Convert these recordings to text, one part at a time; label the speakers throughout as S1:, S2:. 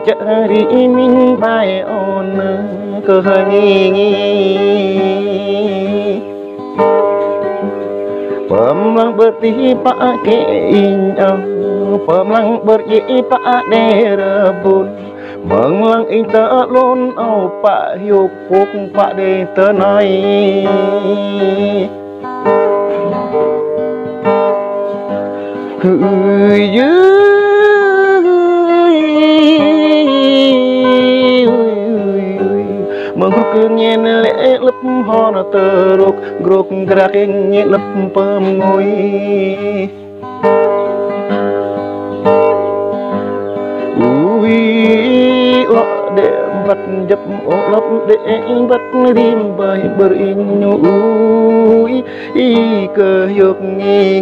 S1: Cari mình bài ôn cơ nghi Pemlang berti pakai injau Pemlang berji pakai rebun Menglang inta lon au pak hiu puk pak de tenai Mengurung nyen lệ lấp hoa nó tơ rục Grok grak nyen lấp pơm ngồi Ui lọ để vặt dập ô lấp để vặt rim bởi berin ui cơ dục nghi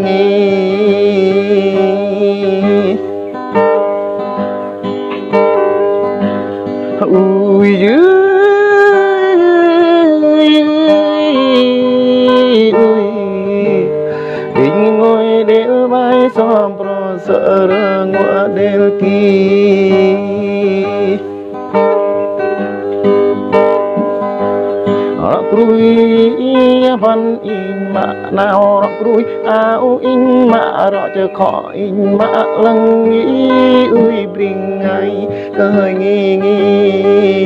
S1: Ui Ingin ngồi đeo vai xóm pro sợ rơ ngọa đeo kỳ Rọc rui văn in mạ nào rọc rui áo in mạ rõ chờ khó in mạ lăng nghĩ ui bring ngay cơ hơi nghi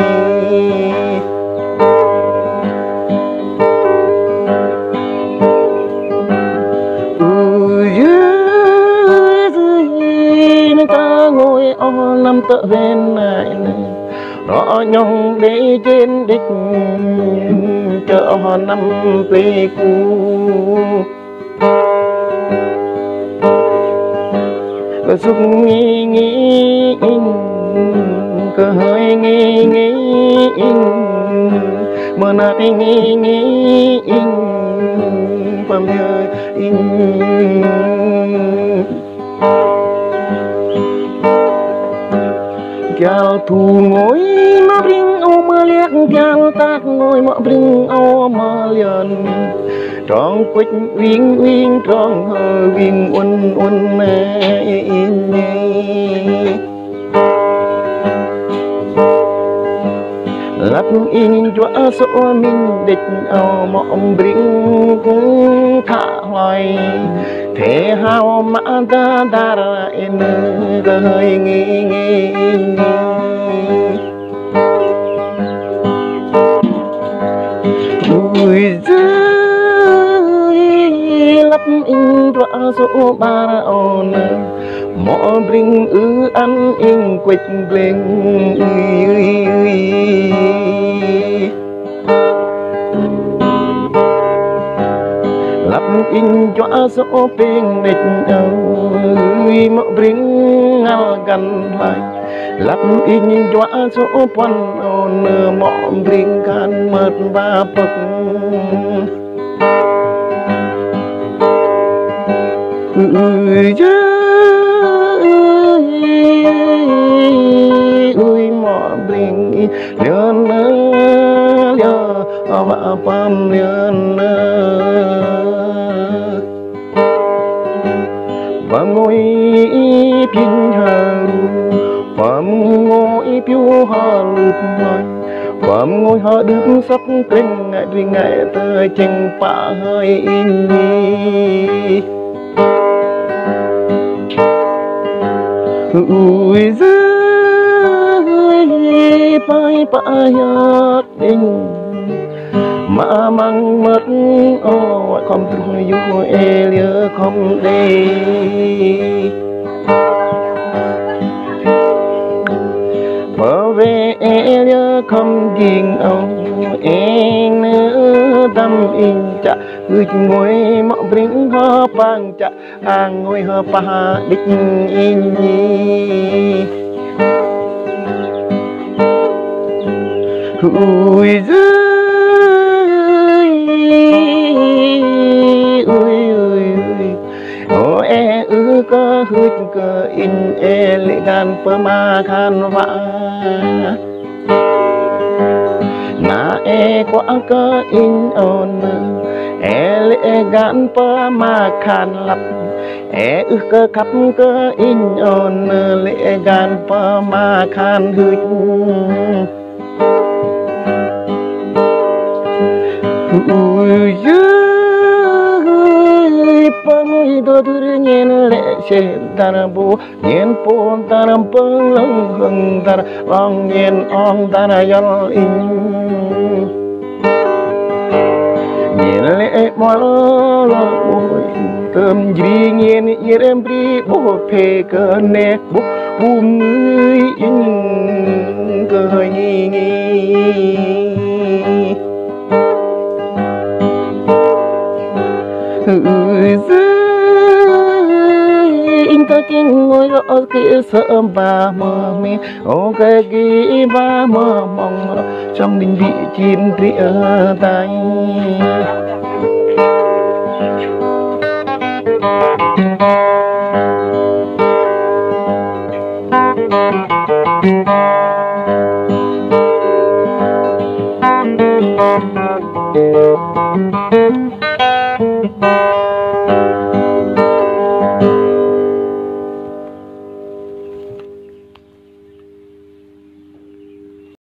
S1: ngồi o năm tợ bên này rõ nhong để trên đích chợ họ năm plei cu cơ xúc nghi cơ hơi nghi mơ nát nghi phẩm nhớ Kau thu ngồi mà bring ô mơ liệt Kau tác ngồi mà bring ô mơ liền Trong quýt uyên trong hờ uyên uân mẹ in Lắp in chua số mình địch ô mộng bring cũng thả hoài Thế hào mã ta đà ra in cơ hơi nghi Ui dơi lắp in rõ số ba ra ôn Mọ bring ăn in quịch bling Lắp in cho số bên địch ơi mọ bring ngal gần lại Lắp in cho số quan ôn mọ bring can mật ba bậc ui mọ bring lươn lơ và pam lươn Pam ngồi pin haru Pam ngồi piu haru Pam ngồi ha đứng sắc kênh ngại tơ chừng pa hơi in Ui dơi pai pa yat in mà mang mất ô không thôi yêu elia không đây bảo vệ elia không dừng ông em nữa tâm in chả người ngồi mọ bring ho pang chả ang ngồi ho pa đích in ui cơ hít cơ in lệ gan pơ ma khan vã na quá cơ in on lệ gan pa ma khan lap cơ khắp cơ in ôn lệ gan pa ma khan hư pamui do dur nyen lệ che tan bu nyen pon tan pung lung hung tan long nyen ong tan yol in nyen lệ mo lo bôi cơm gì nyen yếm bri bo phe cơ nè bu in cơ ngi in ta kinh ngồi ở kia sợ ba mơ mi ô cái gì ba mơ mong trong đình vị chín rỉa tay